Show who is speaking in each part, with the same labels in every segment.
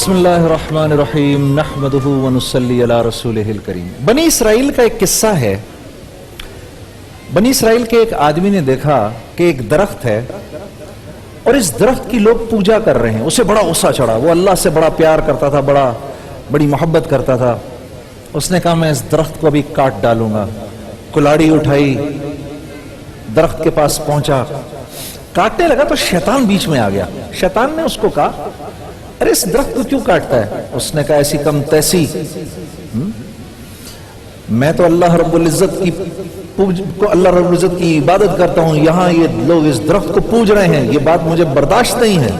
Speaker 1: بسم اللہ الرحمن الرحیم نحمدہ ونصلی علی رسولہ الکریم۔ بنی اسرائیل کا ایک قصہ ہے۔ بنی اسرائیل کے ایک آدمی نے دیکھا کہ ایک درخت ہے اور اس درخت کی لوگ پوجا کر رہے ہیں۔ اسے بڑا غصہ چڑھا، وہ اللہ سے بڑا پیار کرتا تھا، بڑی محبت کرتا تھا۔ اس نے کہا میں اس درخت کو ابھی کاٹ ڈالوں گا۔ کلاڑی اٹھائی، درخت کے پاس پہنچا، کاٹنے لگا تو شیطان بیچ میں آ گیا۔ شیطان نے اس کو کہا ارے اس درخت کو کیوں کاٹتا ہے؟ اس نے کہا ایسی کم تیسی، میں تو اللہ رب العزت کی عبادت کرتا ہوں، یہاں یہ لوگ اس درخت کو پوج رہے ہیں، یہ بات مجھے برداشت نہیں ہے۔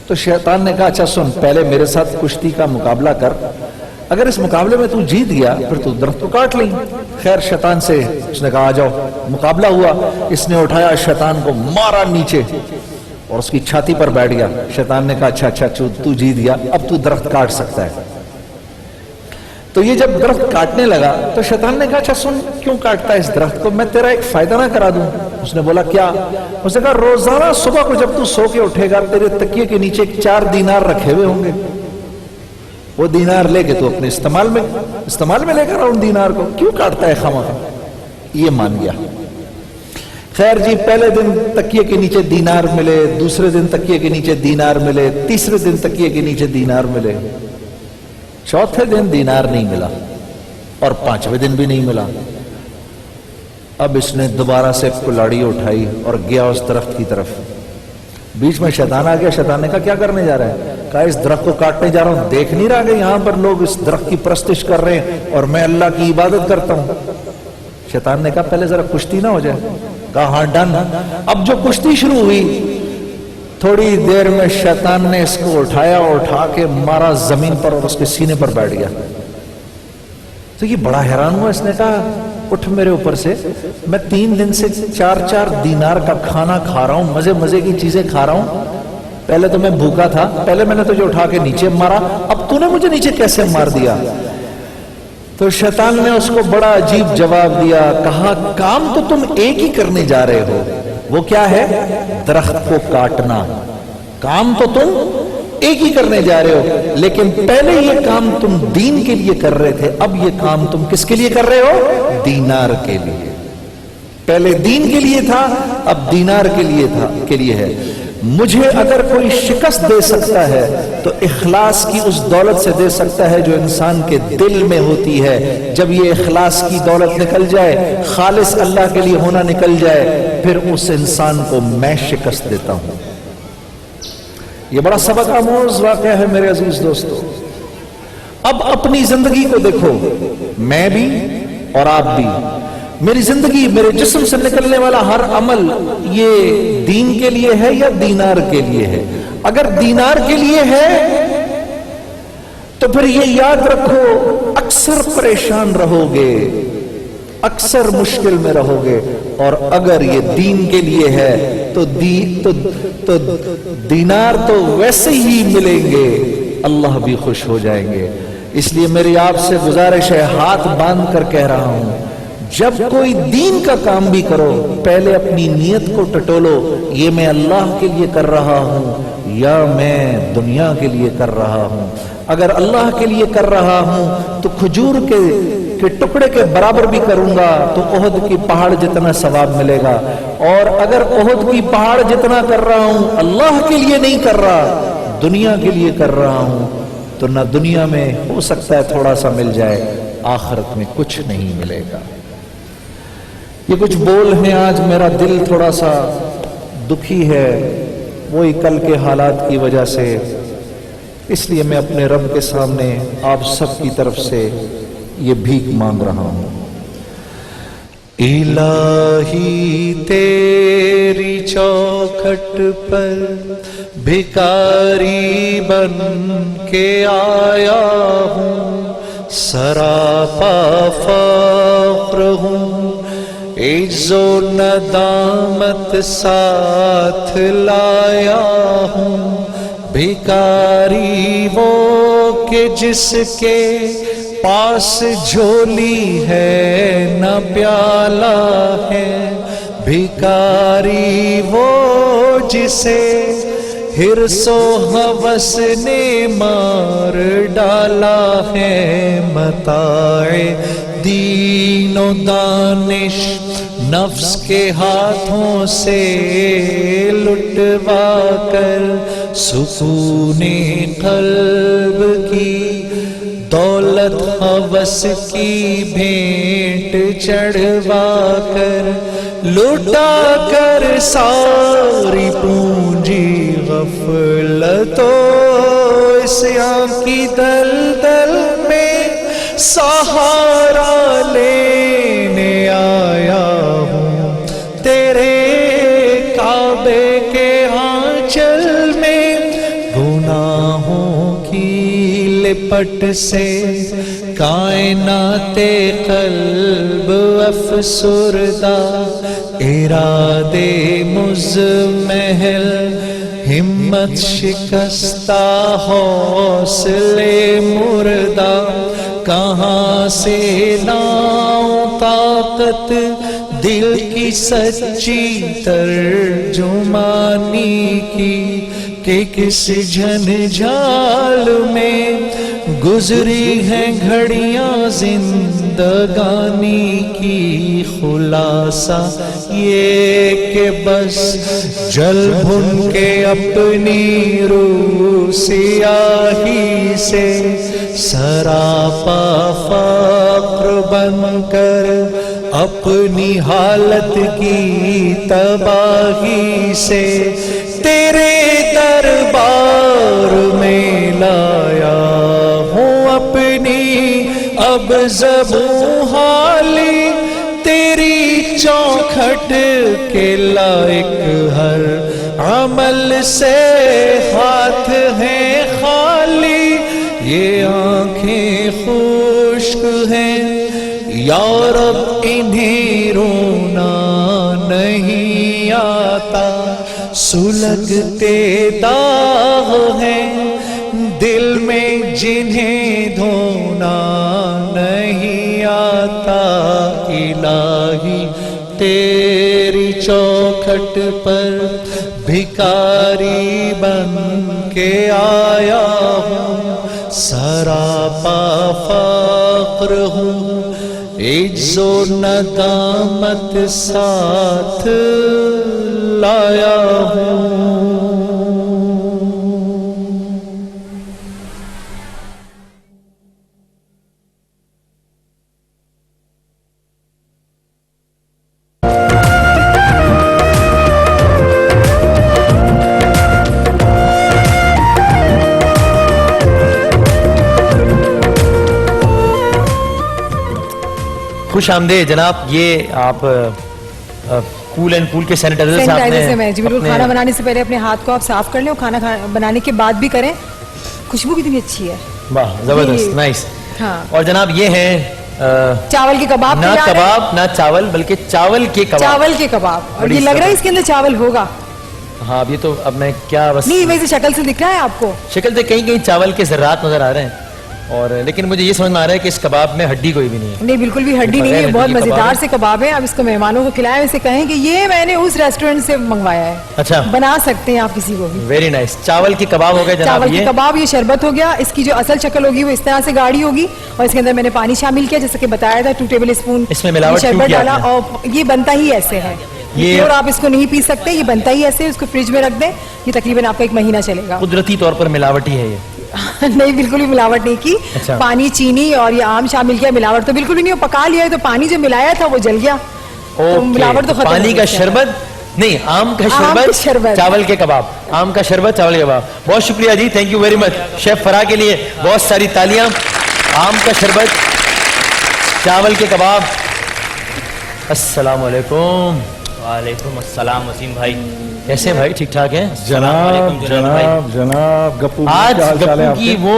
Speaker 1: تو شیطان نے کہا اچھا سن، پہلے میرے ساتھ کشتی کا مقابلہ کر، اگر اس مقابلے میں تو جیت گیا پھر تو درخت کو کاٹ لیں۔ خیر شیطان سے اس نے کہا آ جاؤ۔ مقابلہ ہوا، اس نے اٹھایا شیطان کو، مارا نیچے اور اس کی چھاتی پر بیٹھ گیا۔ شیطان نے کہا اچھا تو جیت گیا، اب تو درخت کاٹ سکتا ہے۔ تو یہ جب درخت کاٹنے لگا تو شیطان نے کہا اچھا سن، کیوں کاٹتا ہے اس درخت کو، میں تیرا ایک فائدہ نہ کرا دوں؟ اس نے بولا کیا؟ اس نے کہا روزانہ صبح کو جب تو سو کے اٹھے گا تیرے تکیے کے نیچے 4 دینار رکھے ہوئے ہوں گے، وہ دینار لے کے تو اپنے استعمال میں لے کر ان دینار کو کیوں کاٹتا ہے خواہ؟ یہ مان گیا۔ خیر جی، پہلے دن تکیے کے نیچے دینار ملے، دوسرے دن تکیے کے نیچے دینار ملے، تیسرے دن تکیے کے نیچے دینار ملے، چوتھے دن دینار نہیں ملا اور 5ویں دن بھی نہیں ملا۔ اب اس نے دوبارہ سے کلاڑی اٹھائی اور گیا اس درخت کی طرف۔ بیچ میں شیطان آ گیا۔ شیطان نے کہا کیا کرنے جا رہا ہے؟ کہا اس درخت کو کاٹنے جا رہا ہوں، دیکھ نہیں رہا کہ یہاں پر لوگ اس درخت کی پرستش کر رہے ہیں اور میں اللہ کی عبادت کرتا ہوں۔ شیطان نے کہا پہلے ذرا کشتی نہ ہو جائے؟ کہا ہاں ڈن۔ اب جو کشتی شروع ہوئی، تھوڑی دیر میں شیطان نے اس کو اٹھایا اور اٹھا کے مارا زمین پر اور اس کے سینے پر بیٹھ گیا۔ تو یہ بڑا حیران ہوا، اس نے کہا اٹھ میرے اوپر سے، میں 3 دن سے 4 دینار کا کھانا کھا رہا ہوں، مزے کی چیزیں کھا رہا ہوں، پہلے تو میں بھوکا تھا، پہلے میں نے تجھے اٹھا کے نیچے مارا، اب تو نے مجھے نیچے کیسے مار دیا؟ تو شیطان نے اس کو بڑا عجیب جواب دیا، کہا کام تو تم ایک ہی کرنے جا رہے ہو، وہ کیا ہے؟ درخت کو کاٹنا۔ کام تو تم ایک ہی کرنے جا رہے ہو، لیکن پہلے یہ کام تم دین کے لیے کر رہے تھے، اب یہ کام تم کس کے لیے کر رہے ہو؟ دینار کے لیے۔ پہلے دین کے لیے تھا، اب دینار کے لیے ہے۔ مجھے اگر کوئی شکست دے سکتا ہے تو اخلاص کی اس دولت سے دے سکتا ہے جو انسان کے دل میں ہوتی ہے۔ جب یہ اخلاص کی دولت نکل جائے، خالص اللہ کے لیے ہونا نکل جائے، پھر اس انسان کو میں شکست دیتا ہوں۔ یہ بڑا سبق آموز واقعہ ہے میرے عزیز دوستو۔ اب اپنی زندگی کو دیکھو، میں بھی اور آپ بھی۔ میری زندگی، میرے جسم سے نکلنے والا ہر عمل یہ دین کے لیے ہے یا دینار کے لیے ہے؟ اگر دینار کے لیے ہے تو پھر یہ یاد رکھو اکثر پریشان رہو گے، اکثر مشکل میں رہو گے، اور اگر یہ دین کے لیے ہے تو دینار تو ویسے ہی ملیں گے، اللہ بھی خوش ہو جائیں گے۔ اس لیے میری آپ سے گزارش ہے، ہاتھ باندھ کر کہہ رہا ہوں، جب کوئی دین کا کام بھی کرو پہلے اپنی نیت کو ٹٹولو، یہ میں اللہ کے لیے کر رہا ہوں یا میں دنیا کے لیے کر رہا ہوں۔ اگر اللہ کے لیے کر رہا ہوں تو کھجور کے ٹکڑے کے برابر بھی کروں گا تو احد کی پہاڑ جتنا ثواب ملے گا، اور اگر احد کی پہاڑ جتنا کر رہا ہوں اللہ کے لیے نہیں کر رہا، دنیا کے لیے کر رہا ہوں، تو نہ دنیا میں ہو سکتا ہے تھوڑا سا مل جائے، آخرت میں کچھ نہیں ملے گا۔ یہ کچھ بول ہیں، آج میرا دل تھوڑا سا دکھی ہے، وہی کل کے حالات کی وجہ سے، اس لیے میں اپنے رب کے سامنے آپ سب کی طرف سے یہ بھیک مانگ رہا ہوں۔ الہی تیری چوکھٹ پر بھکاری بن کے آیا ہوں، سراپا فقر ہوں، عز و ندامت ساتھ لایا ہوں، بھکاری وہ کہ جس کے پاس جھولی ہے نہ پیالہ ہے، بھکاری وہ جسے हिर्स व हवस ने मार डाला है मताए दीनो दानिश नफ्स के हाथों से लुटवा कर सुकूने कल्ब की दौलत हवस की भेंट चढ़वा कर लुटा कर सारी पूंजी गफलतो इस की दलदल में सहारा लेने आया हूँ तेरे काबे के आंचल में गुनाहों की लिपट से कायनाते कल्ब अफसुरदा इरादे मुज़महल हिम्मत शिकस्ता हौसले मुर्दा कहाँ से लाऊं ताकत दिल की सच्ची तर्जुमानी की कि किस झंझाल में गुजरी हैं घड़ियां जिंदगानी की खुलासा ये कि बस जल भुन के अपनी रूह सियाही से सरापा फक्र बनकर अपनी हालत की तबाही से तेरे दरबार में लाया हूँ अपनी अब ज़बूं हाली तेरी चौखट के लायक हर अमल से हाथ हैं खाली ये आँखें खुश्क हैं या रब इन्हें रोना नहीं आता सुलगते दाग हैं दिल में जिन्हें धोना नहीं आता इलाही तेरी चौखट पर भिखारी बन के आया हूँ सरापा फक्र हूँ इज्जो नदामत साथ लाया हूँ।
Speaker 2: खुश आमदीद जनाब। ये आप कूल एंड कूल के सैनिटाइजर
Speaker 3: से मैं जी बिल्कुल खाना बनाने से पहले अपने हाथ को आप साफ कर लें और खाना बनाने के बाद भी करें। खुशबू कितनी अच्छी है,
Speaker 2: वाह जबरदस्त, नाइस।
Speaker 3: हाँ।
Speaker 2: और जनाब ये है
Speaker 3: चावल के कबाब,
Speaker 2: ना कबाब ना चावल बल्कि चावल के कबाब,
Speaker 3: चावल के कबाब। और ये लग रहा है इसके अंदर चावल होगा।
Speaker 2: हाँ अब ये तो अब मैं क्या बस
Speaker 3: नहीं वैसे शक्ल से दिख रहा है आपको,
Speaker 2: शक्ल से कहीं कहीं चावल के ज़रात नजर आ रहे हैं और लेकिन मुझे ये समझ में आ रहा है कि इस कबाब में हड्डी कोई भी नहीं है।
Speaker 3: नहीं बिल्कुल भी हड्डी नहीं है, बहुत मजेदार से कबाब है। आप इसको मेहमानों को खिलाएं, इसे कहें कि ये मैंने उस रेस्टोरेंट से मंगवाया है।
Speaker 2: अच्छा,
Speaker 3: बना सकते हैं आप किसी को भी।
Speaker 2: Very nice. चावल की कबाब हो गया जनाब,
Speaker 3: चावल की कबाब, ये शरबत हो गया। इसकी जो असल शक्ल होगी वो इस तरह से गाढ़ी होगी और इसके अंदर मैंने पानी शामिल किया जैसे कि बताया था, 2 टेबल स्पून
Speaker 2: इसमें मिलावट
Speaker 3: शरबत डाला और ये बनता ही ऐसे है। ये और आप इसको नहीं पी सकते, ये बनता ही ऐसे। इसको फ्रिज में रख दें, ये तकरीबन आपका 1 महीना चलेगा।
Speaker 2: कुदरती तौर पर मिलावटी है ये
Speaker 3: नहीं बिल्कुल भी मिलावट नहीं की।
Speaker 2: अच्छा।
Speaker 3: पानी चीनी और ये आम शामिल किया, मिलावट तो बिल्कुल भी नहीं। पका लिया है तो पानी जो मिलाया था वो जल गया, तो मिलावट तो खत्म।
Speaker 2: पानी का शरबत नहीं, आम का शरबत, चावल के कबाब, आम का शरबत चावल के कबाब। बहुत शुक्रिया जी, thank you very much chef Farah के लिए बहुत सारी तालियां। आम का शरबत, चावल के कबाब। अस्सलाम वालेकुम।
Speaker 4: वालेकुम अस्सलाम वसीम भाई,
Speaker 2: कैसे भाई, ठीक ठाक हैं?
Speaker 1: जनाब जनाब जनाब गप्पू,
Speaker 2: आज गप्पू की वो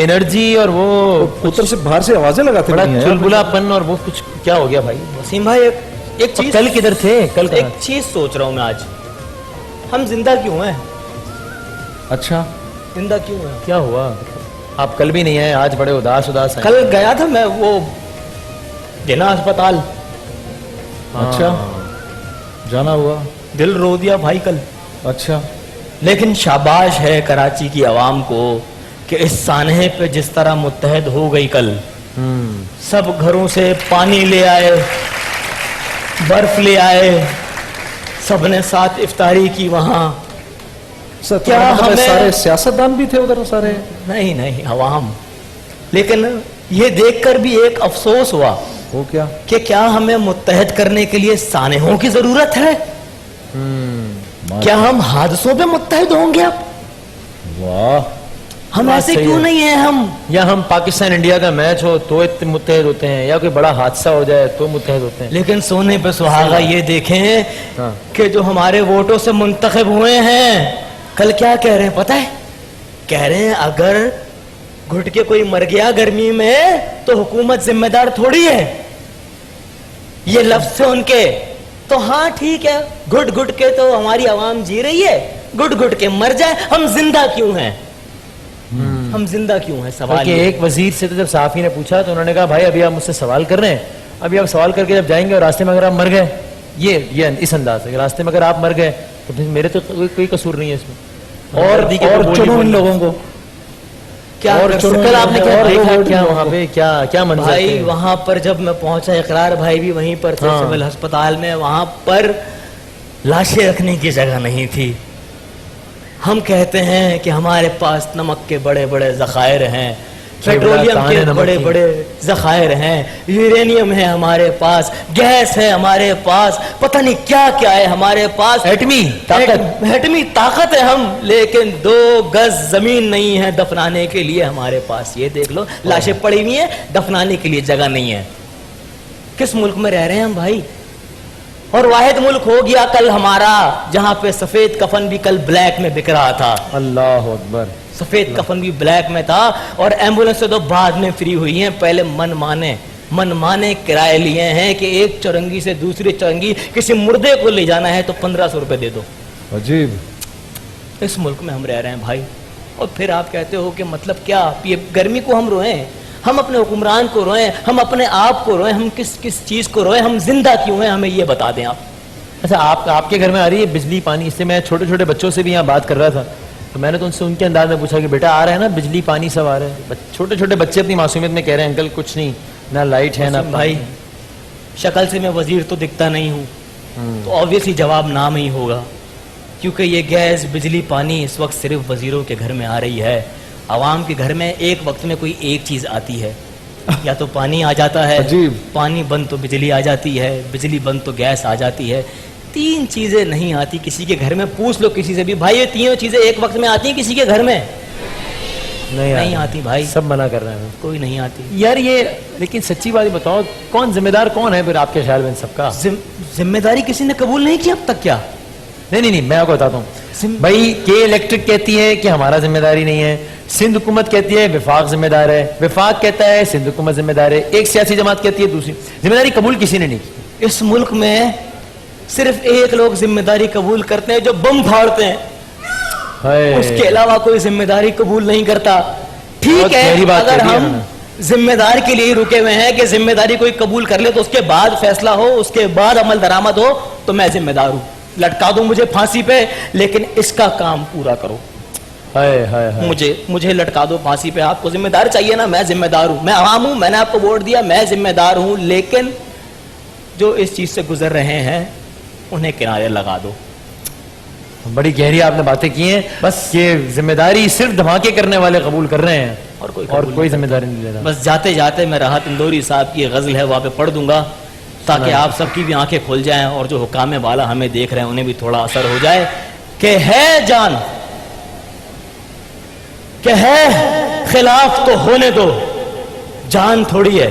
Speaker 2: एनर्जी और वो
Speaker 1: उतर से बाहर से आवाजें लगाते
Speaker 2: बड़ा
Speaker 1: हैं
Speaker 2: चुलबुलापन और वो कुछ क्या हो गया भाई?
Speaker 4: वसीम भाई एक चीज,
Speaker 2: कल किधर थे? कल
Speaker 4: एक चीज सोच रहा हूँ मैं आज, हम जिंदा क्यों हैं?
Speaker 1: अच्छा,
Speaker 4: जिंदा क्यों हैं?
Speaker 2: क्या हुआ? आप कल भी नहीं आए, आज बड़े उदास उदास हैं।
Speaker 4: कल गया था मैं वो जिना अस्पताल।
Speaker 1: अच्छा जाना हुआ,
Speaker 4: दिल रो दिया भाई कल।
Speaker 1: अच्छा
Speaker 4: लेकिन शाबाश है कराची की आवाम को कि इस सानहे पे जिस तरह मुत्तहद हो गई कल, सब घरों से पानी ले आए, बर्फ ले आए, सबने साथ इफ्तारी की वहां। क्या हमें
Speaker 1: सारे सियासतदान भी थे उधर सारे?
Speaker 4: नहीं नहीं, आवाम। लेकिन ये देखकर भी एक अफसोस हुआ
Speaker 1: वो क्या
Speaker 4: कि क्या हमें मुत्तहद करने के लिए सानहों की जरूरत है? क्या हम हादसों पे मुत्तहद होंगे अब?
Speaker 1: वाह,
Speaker 4: हम ऐसे
Speaker 2: सही
Speaker 4: क्यों
Speaker 2: है।
Speaker 4: नहीं है हम?
Speaker 2: या हम पाकिस्तान इंडिया का मैच हो तो इतने मुत्तहद होते हैं, या कोई बड़ा हादसा हो जाए तो मुत्तहद होते हैं।
Speaker 4: लेकिन सोने पे सुहागा ये देखें
Speaker 2: हाँ।
Speaker 4: कि जो हमारे वोटों से मुंतखब हुए हैं, कल क्या कह रहे हैं पता है? कह रहे हैं अगर घुट के कोई मर गया गर्मी में तो हुकूमत जिम्मेदार थोड़ी है। ये लफ्ज से उनके, तो हाँ ठीक है, घुट घुट के तो हमारी आवाम जी रही है, घुट घुट के मर जाए, हम जिंदा क्यों हैं? हम जिंदा क्यों हैं? सवाल
Speaker 2: बल्कि
Speaker 4: ये।
Speaker 2: एक वजीर से तो जब सहाफी ने पूछा तो उन्होंने कहा भाई अभी आप मुझसे सवाल कर रहे हैं, अभी आप सवाल करके जब जाएंगे और रास्ते में अगर आप मर गए, ये इस अंदाज से रास्ते में अगर आप मर गए तो फिर मेरे तो कोई कसूर नहीं है इसमें।
Speaker 1: और चुनो इन लोगों को।
Speaker 4: क्या
Speaker 1: और
Speaker 4: कर
Speaker 1: चुनो
Speaker 4: सकते
Speaker 2: कल
Speaker 4: हैं?
Speaker 2: आपने क्या
Speaker 1: और
Speaker 2: देखा,
Speaker 1: वो
Speaker 2: क्या
Speaker 1: लोगों
Speaker 2: वहाँ
Speaker 1: को।
Speaker 2: पे क्या मंजर
Speaker 4: भाई
Speaker 2: थे?
Speaker 4: वहां पर जब मैं पहुंचा, इकरार भाई भी वहीं पर थे,
Speaker 2: हाँ।
Speaker 4: सिविल अस्पताल में, वहां पर लाशें रखने की जगह नहीं थी। हम कहते हैं कि हमारे पास नमक के बड़े बड़े जखायर हैं, पेट्रोलियम के बड़े बड़े जखायर हैं, यूरेनियम है हमारे पास, गैस है हमारे पास, पता नहीं क्या क्या है हमारे पास,
Speaker 2: एटमी
Speaker 4: एटमी ताकत है हम, लेकिन 2 गज जमीन नहीं है दफनाने के लिए हमारे पास। ये देख लो, लाशें पड़ी हुई हैं, दफनाने के लिए जगह नहीं है। किस मुल्क में रह रहे हैं हम भाई? और वाहिद मुल्क हो गया कल हमारा जहां पे सफेद कफन भी कल ब्लैक में बिक रहा था।
Speaker 2: अल्लाह अकबर।
Speaker 4: सफेद कफन भी ब्लैक में था, और एम्बुलेंस तो बाद में फ्री हुई हैं। पहले मन माने किराए लिए हैं कि एक चौरंगी से दूसरी चौरंगी किसी मुर्दे को ले जाना है तो 1500 रुपए दे दो।
Speaker 1: अजीब।
Speaker 4: इस मुल्क में हम रह रहे हैं भाई, और फिर आप कहते हो कि मतलब क्या? ये गर्मी को हम रोएं, हम अपने हुक्मरान को रोएं, हम अपने आप को रोएं, हम किस किस चीज को रोएं? हम जिंदा क्यों हैं? हमें ये बता दें आप।
Speaker 2: अच्छा, आपके घर में आ रही है बिजली पानी? इससे मैं छोटे छोटे बच्चों से भी यहाँ बात कर रहा था, तो मैंने तो उनसे उनके अंदाज में पूछा कि बेटा आ रहा है ना बिजली पानी सब आ रहे हैं? छोटे छोटे बच्चे अपनी मासूमियत में कह रहे हैं अंकल कुछ नहीं, ना लाइट है ना
Speaker 4: भाई। शक्ल से मैं वजीर तो दिखता नहीं हूँ, तो ऑब्वियसली जवाब नाम ही होगा, क्योंकि ये गैस बिजली पानी इस वक्त सिर्फ वजीरों के घर में आ रही है। आवाम के घर में एक वक्त में कोई एक चीज आती है, या तो पानी आ जाता है,
Speaker 1: अजीब।
Speaker 4: पानी बंद तो बिजली आ जाती है, बिजली बंद तो गैस आ जाती है। 3 चीजें नहीं आती किसी के घर में। पूछ लो किसी से भी, भाई ये तीनों चीजें एक वक्त में आती हैं किसी के घर में? नहीं आती भाई,
Speaker 2: सब मना कर रहे हैं।
Speaker 4: कोई नहीं आती
Speaker 2: यार ये, लेकिन सच्ची बात बताओ, कौन जिम्मेदार कौन है फिर आपके ख्याल में इन सबका?
Speaker 4: जिम्मेदारी किसी ने कबूल नहीं की अब तक। क्या?
Speaker 2: नहीं, मैं आपको बताता हूँ भाई। के इलेक्ट्रिक कहती है कि हमारा जिम्मेदारी नहीं है, सिंध हुकूमत कहती है विफाक जिम्मेदार है, विफाक कहता है सिंध हुकूमत जिम्मेदार है, एक सियासी जमात कहती है दूसरी। जिम्मेदारी कबूल किसी ने नहीं की।
Speaker 4: इस मुल्क में सिर्फ एक लोग जिम्मेदारी कबूल करते हैं, जो बम फाड़ते हैं। उसके अलावा कोई जिम्मेदारी कबूल नहीं करता। ठीक है, अगर हम जिम्मेदार के लिए रुके हुए हैं कि जिम्मेदारी कोई कबूल कर ले तो उसके बाद फैसला हो, उसके बाद अमल दरामद हो, तो मैं जिम्मेदार हूं, लटका दो मुझे फांसी पे, लेकिन इसका काम पूरा करो। मुझे लटका दो फांसी पे, आपको जिम्मेदार चाहिए ना, मैं जिम्मेदार हूं, मैं आवाम हूं, मैंने आपको वोट दिया, मैं जिम्मेदार हूं, लेकिन जो इस चीज से गुजर रहे हैं उन्हें किनारे लगा दो।
Speaker 2: बड़ी गहरी आपने बातें की हैं। बस ये जिम्मेदारी सिर्फ धमाके करने वाले कबूल कर रहे हैं, और कोई जिम्मेदारी नहीं ले रहा।
Speaker 4: बस जाते जाते मैं राहत इंदौरी साहब की गजल है वहां पे पढ़ दूंगा, ताकि आप सबकी भी आंखें खुल जाएं, और जो हुकाम वाला हमें देख रहे हैं उन्हें भी थोड़ा असर हो जाए कि है जान, कि है खिलाफ तो होने दो, जान थोड़ी है,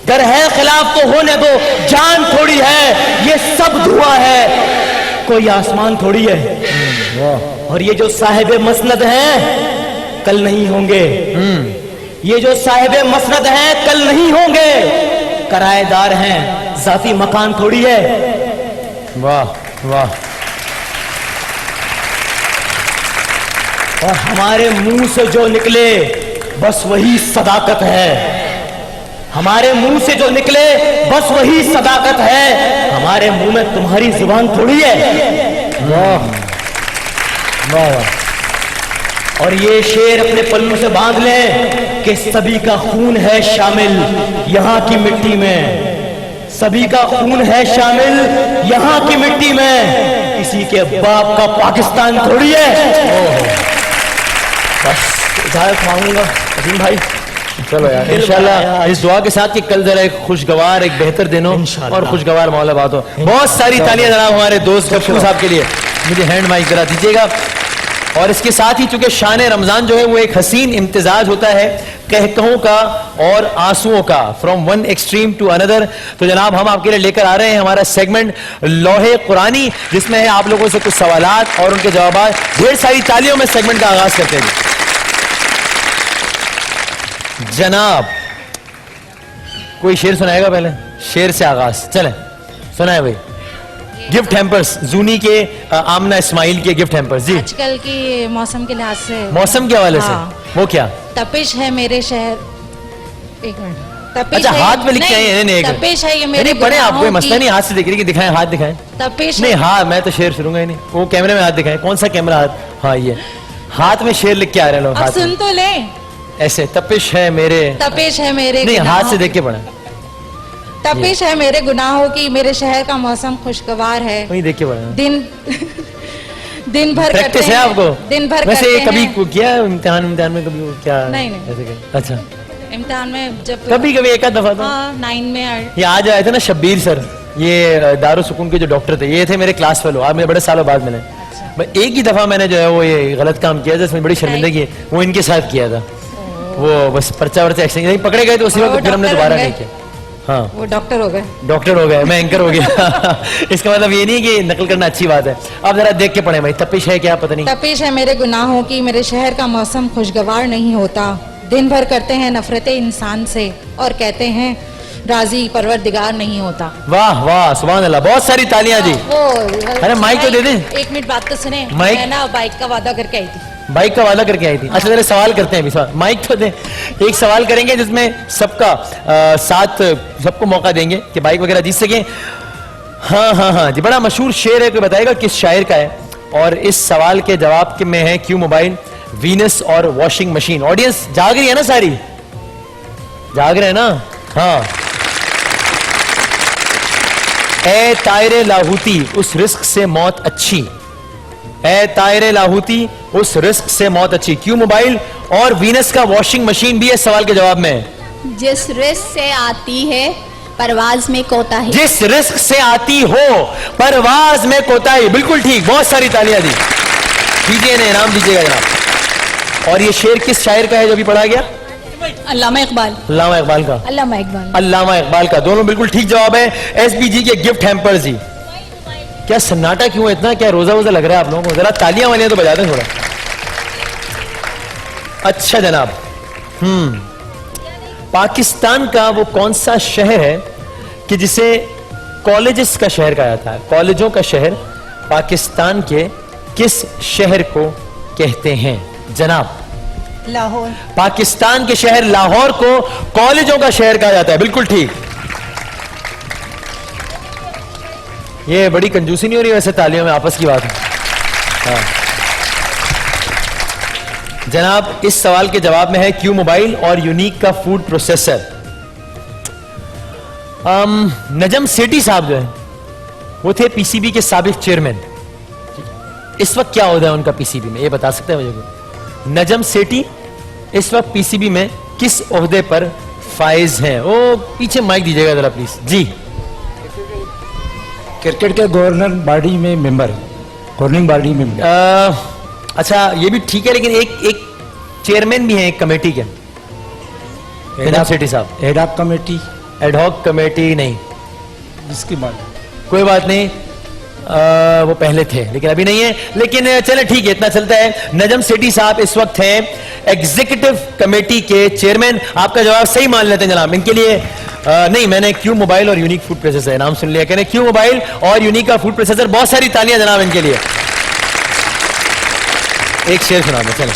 Speaker 4: गर है खिलाफ तो होने दो, जान थोड़ी है, ये सब धुआं है, कोई आसमान थोड़ी है। और ये जो साहिब मसनद हैं कल नहीं होंगे, ये जो साहिब मसनद हैं कल नहीं होंगे, किराएदार हैं, जाती मकान थोड़ी है।
Speaker 2: वाह वाह।
Speaker 4: और हमारे मुंह से जो निकले बस वही सदाकत है, हमारे मुंह से जो निकले बस वही सदाकत है, हमारे मुंह में तुम्हारी जुबान थोड़ी है। वाह वाह। और ये शेर अपने पल्लू से बांध लें कि सभी का खून है शामिल यहाँ की मिट्टी में, सभी का खून है शामिल यहाँ की मिट्टी में, किसी के बाप का पाकिस्तान थोड़ी है। बस इजाजत मांगूंगा अजीम भाई।
Speaker 2: चलो यार इंशाल्लाह इस दुआ के साथ कि कल जरा एक खुशगवार, एक बेहतर दिन हो और खुशगवार मौला बात हो। बहुत सारी तालियां जनाब हमारे दोस्त गफ्फू साहब के लिए। मुझे हैंड माइक जरा दीजिएगा। और इसके साथ ही चूंकि शान रमजान जो है वो एक हसीन इम्तिजाज होता है कहकहों का और आंसुओं का, from one extreme to another. तो जनाब हम आपके लिए लेकर आ रहे हैं हमारा सेगमेंट लोहे कुरानी, जिसमें है आप लोगों से कुछ सवालात और उनके जवाब। ढेर सारी तालियों में सेगमेंट का आगाज करते हैं। जनाब कोई शेर सुनाएगा? पहले शेर से आगाज, चले सुनाए भाई। गिफ्ट हैम्पर्स, जूनी के आमना इस्माइल के गिफ्ट हैम्पर्स। जी
Speaker 5: आजकल की मौसम के लिहाज से,
Speaker 2: मौसम के हवाले
Speaker 5: हाँ।
Speaker 2: से वो क्या?
Speaker 5: तपिश है मेरे शहर, एक मिनट, तपिश
Speaker 2: अच्छा
Speaker 5: है,
Speaker 2: हाथ में लिख के आए? नहीं
Speaker 5: तपिश है ये मेरे
Speaker 2: पढ़े आप, कोई
Speaker 5: गुनाहों
Speaker 2: मसला
Speaker 5: की,
Speaker 2: नहीं, हाथ से देख रही कि दिखाएं, हाथ दिखाएं।
Speaker 5: तपिश
Speaker 2: नहीं
Speaker 5: है,
Speaker 2: हाँ मैं तो शेर सुनूंगा ही नहीं, वो कैमरे में हाथ दिखाएं। कौन सा कैमरा? हाथ, हाँ ये हाथ में शेर लिख के आ रहे हैं लोग।
Speaker 5: अब
Speaker 2: हाथ
Speaker 5: सुन
Speaker 2: में
Speaker 5: तो ले।
Speaker 2: ऐसे तपिश है मेरे,
Speaker 5: तपिश है मेरे
Speaker 2: नहीं हाथ
Speaker 5: गुनाहों
Speaker 2: से देख के पढ़े।
Speaker 5: तपिश है मेरे गुनाहों की, मेरे शहर का मौसम खुशगवार है,
Speaker 2: वही देख के पढ़े।
Speaker 5: दिन दिन भर करते
Speaker 2: प्रैक्टिस है
Speaker 5: हैं,
Speaker 2: आपको?
Speaker 5: दिन भर
Speaker 2: वैसे
Speaker 5: करते
Speaker 2: कभी
Speaker 5: हैं।
Speaker 2: किया इम्तिहान में कभी वो क्या?
Speaker 5: नहीं, नहीं।
Speaker 2: ऐसे क्या? अच्छा
Speaker 5: इम्तिहान में जब
Speaker 2: कभी कभी एक आध दफा था।
Speaker 5: हाँ 9 में
Speaker 2: ये आज आए थे ना शब्बीर सर, ये दारू सुकून के जो डॉक्टर थे, ये थे मेरे क्लास फेलो। आज मेरे बड़े सालों बाद मिले। भाई एक ही दफा मैंने जो है वो ये गलत काम किया था, इसमें बड़ी शर्मिंदगी है, वो इनके साथ किया था। वो बस पर्चा वर्चा एक्सचेंज नहीं, पकड़े गए तो उसी वक्त फिर हमने दोबारा नहीं किया। हाँ
Speaker 5: वो डॉक्टर हो गए।
Speaker 2: डॉक्टर हो गए, मैं एंकर हो गया। इसका मतलब ये नहीं कि नकल करना अच्छी बात है। अब जरा देख के पढ़े भाई, तपिश है क्या? पता नहीं।
Speaker 5: तपिश है मेरे गुनाहों की, मेरे शहर का मौसम खुशगवार नहीं होता, दिन भर करते हैं नफरतें इंसान से और कहते हैं राजी परवरदिगार नहीं होता।
Speaker 2: वाह वाह सुभान अल्लाह, बहुत सारी तालियां जी।
Speaker 5: वो
Speaker 2: अरे माइक तो दे दें।
Speaker 5: एक मिनट बात तो सुने।
Speaker 2: माइक?
Speaker 5: मैं ना बाइक का वादा करके आई थी।
Speaker 2: बाइक का वादा करके आई थी? अच्छा जरा सवाल करते हैं अभी। सवाल माइक तो दे। एक सवाल करेंगे जिसमें सबका साथ सबको मौका देंगे कि बाइक वगैरह जीत सकें। हाँ हाँ हाँ जी, बड़ा मशहूर शेर है, कोई बताएगा किस शायर का है? और इस सवाल के जवाब में है क्यू मोबाइल, वीनस और वॉशिंग मशीन। ऑडियंस जाग रही है ना? सारी जाग रहे हैं ना? हाँ। ए तायरे लाहूती उस रिस्क से मौत अच्छी, ए तायरे लाहूती उस रिस्क से मौत अच्छी। क्यू मोबाइल और वीनस का वॉशिंग मशीन भी है सवाल के जवाब में।
Speaker 6: जिस रिस्क से आती है परवाज में कोताही,
Speaker 2: जिस रिस्क से आती हो परवाज में कोताही। बिल्कुल ठीक, बहुत सारी तालियां दी। दीजिए इन्हें इनाम दीजिएगा जनाब। और ये शेर किस शायर का है जो अभी पढ़ा गया?
Speaker 6: अल्लामा इकबाल।
Speaker 2: अल्लामा इकबाल का।
Speaker 3: अल्लामा इकबाल।
Speaker 2: अल्लामा इकबाल का, दोनों बिल्कुल ठीक जवाब है। एसपीजी के गिफ्ट हैम्पर्स जी। क्या सन्नाटा क्यों है इतना? क्या रोजा वोजा लग रहा है आप लोगों को? जरा तालियां वालियां तो बजा दें थोड़ा। अच्छा जनाब, पाकिस्तान का वो कौन सा शहर है कि जिसे कॉलेजेस का शहर कहा जाता है? कॉलेजों का शहर पाकिस्तान के किस शहर को कहते हैं जनाब?
Speaker 3: लाहौर।
Speaker 2: पाकिस्तान के शहर लाहौर को कॉलेजों का शहर कहा जाता है। बिल्कुल ठीक। ये बड़ी कंजूसी नहीं हो रही वैसे तालियों में? आपस की बात है। हाँ। जनाब इस सवाल के जवाब में है क्यू मोबाइल और यूनिक का फूड प्रोसेसर। नजम सेठी साहब जो है वो थे पीसीबी के साबिक चेयरमैन। इस वक्त क्या होता है उनका पीसीबी में, ये बता सकते हैं मुझे? नजम सेठी इस वक्त पीसीबी में किस ओहदे पर फाइज हैं? ओ पीछे माइक दीजिएगा जरा प्लीज जी।
Speaker 7: क्रिकेट के गवर्नर बॉडी में मेंबर, गवर्निंग बॉडी में।
Speaker 2: अच्छा ये भी ठीक है, लेकिन एक चेयरमैन भी हैं एक कमेटी के। नजम सेठी साहब
Speaker 7: एडॉक कमेटी,
Speaker 2: एडहॉक कमेटी नहीं,
Speaker 7: जिसकी बात
Speaker 2: कोई बात नहीं। वो पहले थे लेकिन अभी नहीं है। लेकिन चले ठीक है, इतना चलता है। नजम सेठी साहब इस वक्त हैं एग्जीक्यूटिव कमेटी के चेयरमैन। आपका जवाब सही मान लेते हैं जनाब। इनके लिए नहीं, मैंने क्यू मोबाइल और यूनिक फूड प्रोसेसर नाम सुन लिया। कहने क्यू मोबाइल और यूनिक का फूड प्रोसेसर। बहुत सारी तालियां जनाब इनके लिए। एक शेर सुना दो, चलो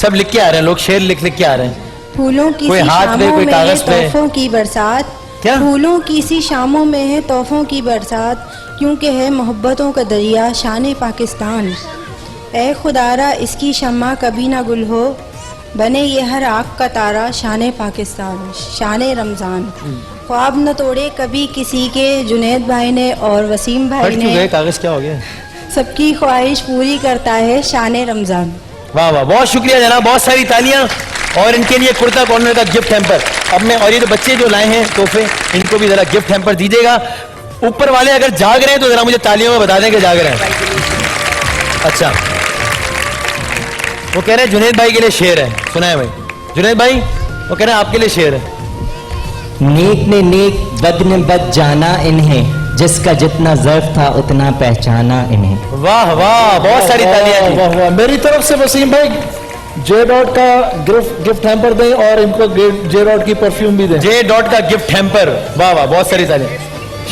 Speaker 2: सब लिख के आ रहे हैं लोग, शेर लिख के आ रहे हैं।
Speaker 8: फूलों की
Speaker 2: कोई
Speaker 8: सी
Speaker 2: हाथ पे,
Speaker 8: शामों
Speaker 2: कोई
Speaker 8: में
Speaker 2: कागज
Speaker 8: है
Speaker 2: पे।
Speaker 8: तोहफों की बरसात,
Speaker 2: क्या?
Speaker 8: फूलों की सी शामों में है तोहफों की बरसात, क्योंकि है मोहब्बतों का दरिया शान पाकिस्तान। اے خدارا اس کی شمع کبھی نہ گل ہو، بنے یہ ہر آنکھ کا تارا، شان پاکستان شان رمضان. خواب نہ توڑے کبھی کسی کے جنید بھائی نے اور وسیم بھائی نے،
Speaker 2: کاغذ کیا ہو گیا؟
Speaker 8: سب کی خواہش پوری کرتا ہے شان رمضان.
Speaker 2: واہ واہ، بہت شکریہ جناب، بہت ساری تالیاں. اور ان کے لیے کرتا کارنر کا گفٹ ہیمپر. اب میں، اور یہ جو بچے جو لائے ہیں تحفے، ان کو بھی ذرا گفٹ ہیمپر دیجیے گا. اوپر والے اگر جاگ رہے ہیں تو ذرا مجھے تالیوں میں بتا دیں کہ جاگ رہے ہیں. اچھا، وہ کہہ رہے ہیں جنید بھائی کے لیے شعر ہے، سنا ہے بھائی؟ جنید بھائی وہ کہہ رہے ہیں آپ کے لیے شعر ہے.
Speaker 4: نیک نے نیک، بد نے بد جانا انہیں، جس کا جتنا ظرف تھا اتنا پہچانا انہیں.
Speaker 2: واہ واہ، بہت ساری تالیاں.
Speaker 1: واہ واہ. میری طرف سے وسیم بھائی جے ڈاٹ کا گفٹ ہیمپر دیں اور ان کو جے ڈاٹ کی پرفیوم بھی دیں.
Speaker 2: جے ڈاٹ کا گفٹ ہیمپر. واہ واہ، بہت ساری تالیاں.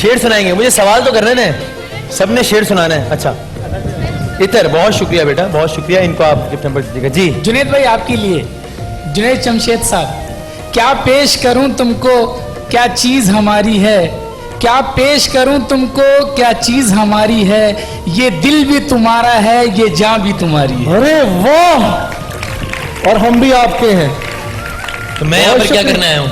Speaker 2: شعر سنائیں گے؟ مجھے سوال تو کرنے دیں، سب نے شعر سنانا ہے. اچھا اتر، بہت شکریہ بیٹا، بہت شکریہ. ان کو آپ گفٹ ہیمپر دیجیے گا. جی
Speaker 7: جنید بھائی آپ کے لیے، جنید جمشید صاحب، کیا پیش کروں تم کو کیا چیز ہماری ہے، کیا پیش کروں تم کو کیا چیز ہماری ہے، یہ دل بھی تمہارا ہے یہ جان بھی تمہاری ہے.
Speaker 1: ارے واہ، اور ہم بھی آپ کے ہیں.
Speaker 2: تو میں یہاں پر کیا کرنا آیا ہوں؟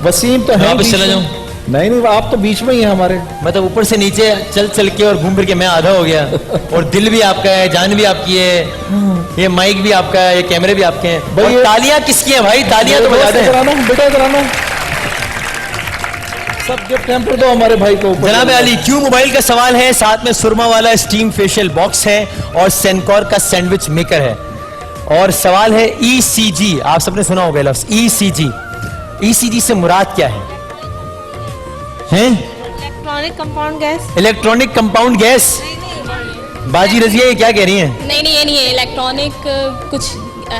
Speaker 1: وسیم تو ہے،
Speaker 2: واپس چلا جاؤں؟
Speaker 1: نہیں نہیں، آپ تو بیچ میں ہی ہیں ہمارے.
Speaker 2: مطلب اوپر سے نیچے چل چل کے اور گھوم پھر کے میں آدھا ہو گیا. اور دل بھی آپ کا ہے، جان بھی آپ کی ہے، یہ مائک بھی آپ کا ہے، یہ کیمرے بھی آپ کے ہیں. اور تالیاں کس کی ہیں بھائی؟ تالیاں تو بجا دیں.
Speaker 1: بیٹا کرانا سب گفٹ ہیمپر دو ہمارے بھائی کو.
Speaker 2: جناب علی، کیو موبائل کا سوال ہے، ساتھ میں سرما والا اسٹیم فیشیل باکس ہے اور سینکور کا سینڈوچ میکر ہے. اور سوال ہے ای سی جی. آپ سب نے سنا ہوگا لفظ ای سی جی. ای سی جی سے مراد کیا ہے؟
Speaker 6: Electronic compound gas.
Speaker 2: Electronic compound gas. باجی رضیہ یہ کیا کہہ رہی ہیں؟
Speaker 6: نہیں یہ نہیں ہے، الیکٹرانک کچھ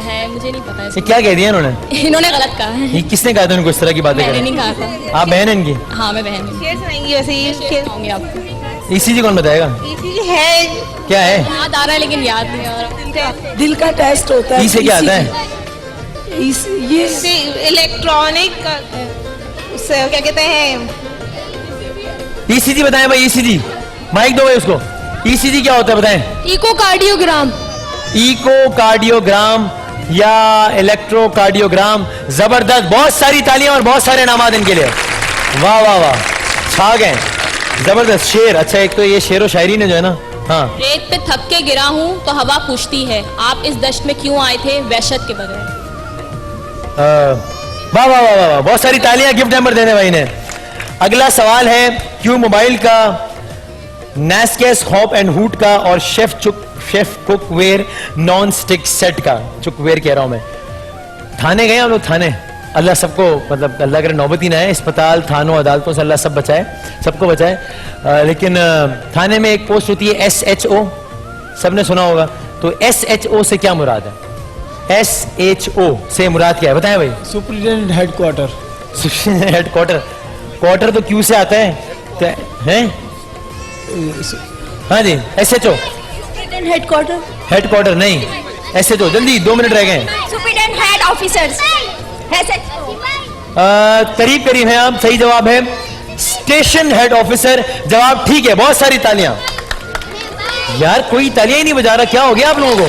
Speaker 6: ہے، مجھے نہیں پتا.
Speaker 2: یہ کیا کہہ رہی ہیں انہوں نے؟
Speaker 6: انہوں نے غلط کہا ہے.
Speaker 2: یہ کس نے کہا تھا ان کو اس طرح کی باتیں
Speaker 6: میں نے
Speaker 2: کریں؟
Speaker 6: نہیں کہا تھا.
Speaker 2: آپ بہن ہیں ان کی؟
Speaker 6: ہاں میں بہن ہوں. شعر سنائیں گی ویسے ہی کہوں گی آپ کو.
Speaker 2: ای سی جی کون بتائے گا؟
Speaker 6: ہے
Speaker 2: کیا ہے؟
Speaker 6: یاد آ رہا ہے لیکن یاد نہیں آ رہا.
Speaker 3: دل کا ٹیسٹ ہوتا ہے.
Speaker 2: ای سے کیا آتا ہے؟
Speaker 3: یہ
Speaker 6: الیکٹرانک کیا کہتے ہیں؟
Speaker 2: ای سی جی بتائیں بھائی. ای سی جی مائک دو بھائی اس کو. ای سی جی کیا ہوتا ہے بتائیں؟
Speaker 6: Eco cardiogram.
Speaker 2: ایکو کارڈیوگرام یا الیکٹرو کارڈیوگرام. زبردست، بہت ساری تالیاں اور بہت سارے انعامات ان کے لیے. واہ واہ واہ، چھا گئے. زبردست شعر. اچھا ایک تو یہ شعر و شاعری نے جو ہے نا. ہاں.
Speaker 6: ریت پہ تھک کے گرا ہوں تو ہوا پوچھتی ہے آپ اس دشت میں کیوں آئے تھے وحشت کے بغیر.
Speaker 2: واہ واہ واہ واہ، بہت ساری تالیاں گفٹ ہیمپر دینے بھائی نے. اگلا سوال ہے کیو موبائل کا نیسکیس ہوپ اینڈ ہوٹ کا اور chef cookware non stick set کا. چک ویئر کہہ رہا ہوں میں. تھانے گئے ہم لوگ، تھانے. اللہ سب کو، مطلب اللہ کرے نوبت ہی نہ ہے، اسپتال تھانوں عدالتوں سے اللہ سب بچائے، سب کو بچائے. لیکن تھانے میں ایک پوسٹ ہوتی ہے ایس ایچ او، سب نے سنا ہوگا. تو ایس ایچ او سے کیا مراد ہے؟ ایس ایچ او سے مراد کیا ہے بتائیں بھائی؟
Speaker 7: Superintendent head quarter.
Speaker 2: Head quarter. Quarter تو کیو سے آتا ہے. ہاں جی S H O.
Speaker 8: Head quarter.
Speaker 2: Head quarter نہیں، ایس ایچ او. جلدی 2 منٹ رہ گئے.
Speaker 6: Superintendent head officers.
Speaker 2: قریب قریب ہیں آپ. صحیح جواب ہے اسٹیشن ہیڈ آفیسر. جواب ٹھیک ہے، بہت ساری تالیاں. یار کوئی تالیاں ہی نہیں بجا رہا، کیا ہو گیا آپ لوگوں کو؟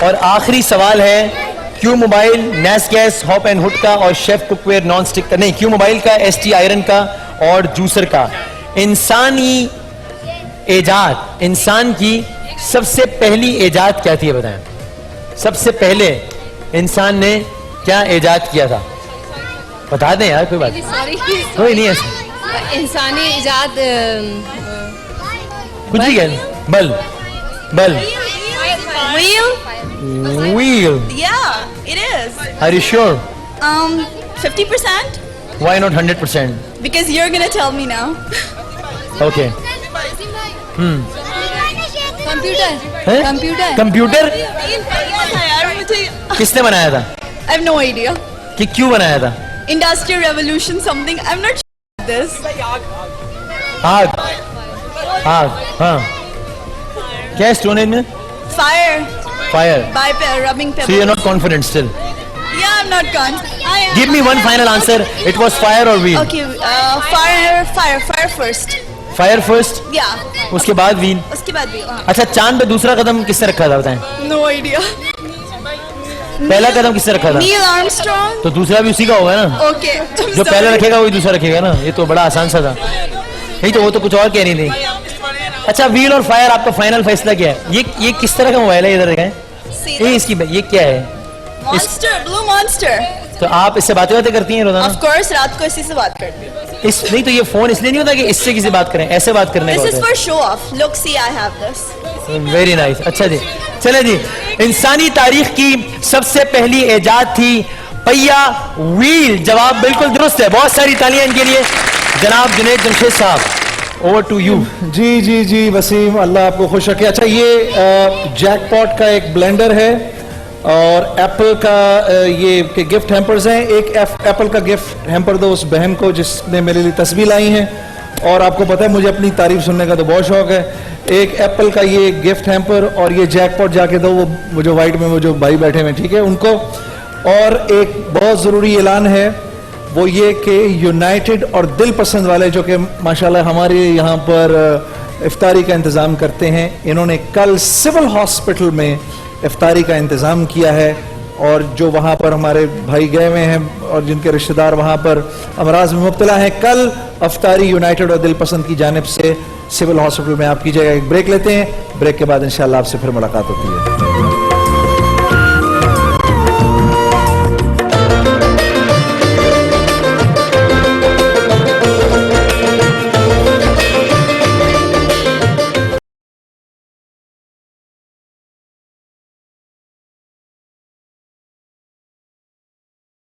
Speaker 2: اور آخری سوال ہے کیو موبائل نیس گیس ہوپ اینڈ ہوٹ کا اور chef cookware non stick کا، نہیں کیو موبائل کا ایس ٹی آئرن کا اور جوسر کا. انسانی ایجاد، انسان کی سب سے پہلی ایجاد کیا تھی بتائیں؟ سب سے پہلے انسان نے کیا ایجاد کیا تھا؟ بتا دیں یار، کوئی بات کوئی نہیں ایسا.
Speaker 6: انسانی ایجاد
Speaker 2: کچھ بھی کہہ. بل بل wheel.
Speaker 6: Yeah, it is.
Speaker 2: Are you sure?
Speaker 6: 50%?
Speaker 2: Why not 100%?
Speaker 6: Because you're gonna tell me now.
Speaker 2: Okay.
Speaker 6: Computer.
Speaker 2: Computer کس نے بنایا تھا؟
Speaker 6: I have no idea.
Speaker 2: کہ کیوں بنایا تھا؟
Speaker 6: Industrial revolution something. I'm not sure this.
Speaker 2: آگ. آگ. ہاں. کیا ہے اسٹون ایج میں؟
Speaker 6: Fire.
Speaker 2: Fire.
Speaker 6: By rubbing pebbles.
Speaker 2: So you're not confident still?
Speaker 6: Yeah, I'm not confident. I am.
Speaker 2: Give me one final answer. It was fire or wheel?
Speaker 6: Okay, fire first.
Speaker 2: Fire first, उसके बाद wheel,
Speaker 9: उसके बाद भी
Speaker 2: अच्छा चांद पे दूसरा कदम किसने रखा था बताएं?
Speaker 9: No idea.
Speaker 2: पहला कदम किसने रखा था?
Speaker 9: Neil Armstrong.
Speaker 2: तो दूसरा भी उसी का होगा ना,
Speaker 9: ओके
Speaker 2: जो पहले रखेगा वही दूसरा रखेगा ना, ये तो बड़ा आसान सा था। नहीं तो वो तो कुछ और कह रही थी। अच्छा व्हील और फायर आपका फाइनल फैसला क्या है? ये किस तरह का मोबाइल है, इधर देखें ये इसकी, ये क्या है?
Speaker 9: Monster, blue monster.
Speaker 2: तो आप इससे बातें करती हैं रोजाना?
Speaker 9: ऑफ कोर्स रात को इसी से बात करती हूँ।
Speaker 2: इस नहीं तो ये फोन इसलिए नहीं होता कि इससे किसी बात करें, ऐसे बात करने का
Speaker 9: दिस इज
Speaker 2: होता
Speaker 9: for show off. Look see I have this.
Speaker 2: है। Very nice. अच्छा जी चले जी, इंसानी तारीख की सबसे पहली इजाद थी पहिया व्हील। जवाब बिल्कुल दुरुस्त है, बहुत सारी तालियां इनके लिए। जनाब जुनैद जमशेद साहब, ओवर टू यू।
Speaker 1: जी जी जी वसीम, अल्लाह आपको खुश रखे। अच्छा ये जैकपॉट का एक ब्लेंडर है और एप्पल का ये के गिफ्ट हैम्पर्स हैं। एक एप्पल का गिफ्ट हैम्पर दो उस बहन को जिसने मेरे लिए तस्वीर लाई हैं, और आपको पता है मुझे अपनी तारीफ सुनने का तो बहुत शौक है। एक एप्पल का ये गिफ्ट हैम्पर और ये जैकपॉट जाके दो वो जो वाइट में वो जो भाई बैठे हुए, ठीक है, उनको। और एक बहुत ज़रूरी ऐलान है, वो ये कि यूनाइटेड और दिल पसंद वाले जो कि माशाल्लाह हमारे यहाँ पर इफ्तारी का इंतज़ाम करते हैं, इन्होंने कल सिविल हॉस्पिटल में इफ्तारी का इंतज़ाम किया है। और जो वहाँ पर हमारे भाई गए हुए हैं और जिनके रिश्तेदार वहाँ पर अमराज में मुब्तला हैं, कल इफ्तारी यूनाइटेड और दिल पसंद की जानिब से सिविल हॉस्पिटल में आप कीजिएगा। एक ब्रेक लेते हैं, ब्रेक के बाद इंशाल्लाह आपसे फिर मुलाकात होती है।